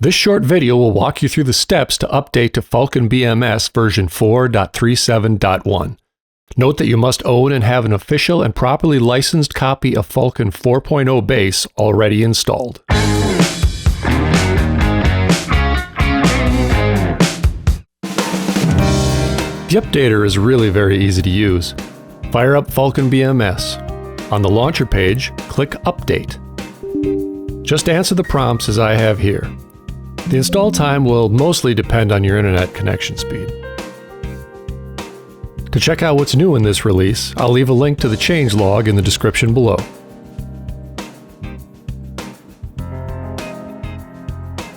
This short video will walk you through the steps to update to Falcon BMS version 4.37.1. Note that you must own and have an official and properly licensed copy of Falcon 4.0 base already installed. The updater is really very easy to use. Fire up Falcon BMS. On the launcher page, click Update. Just answer the prompts as I have here. The install time will mostly depend on your internet connection speed. To check out what's new in this release, I'll leave a link to the changelog in the description below.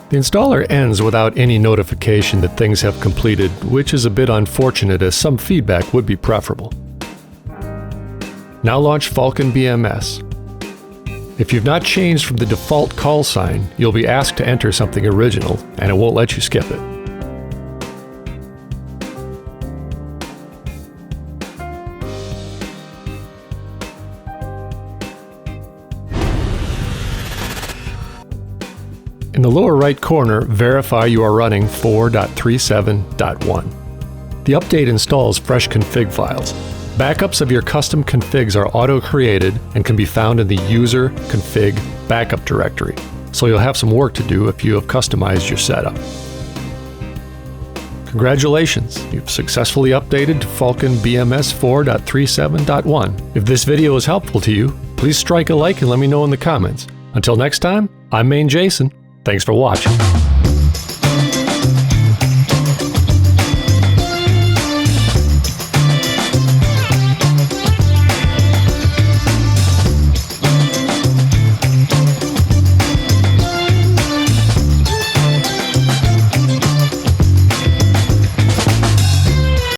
The installer ends without any notification that things have completed, which is a bit unfortunate as some feedback would be preferable. Now launch Falcon BMS. If you've not changed from the default call sign, you'll be asked to enter something original, and it won't let you skip it. In the lower right corner, verify you are running 4.37.1. The update installs fresh config files. Backups of your custom configs are auto-created and can be found in the User Config Backup directory, so you'll have some work to do if you have customized your setup. Congratulations, you've successfully updated to Falcon BMS 4.37.1. If this video is helpful to you, please strike a like and let me know in the comments. Until next time, I'm mainejason. Thanks for watching.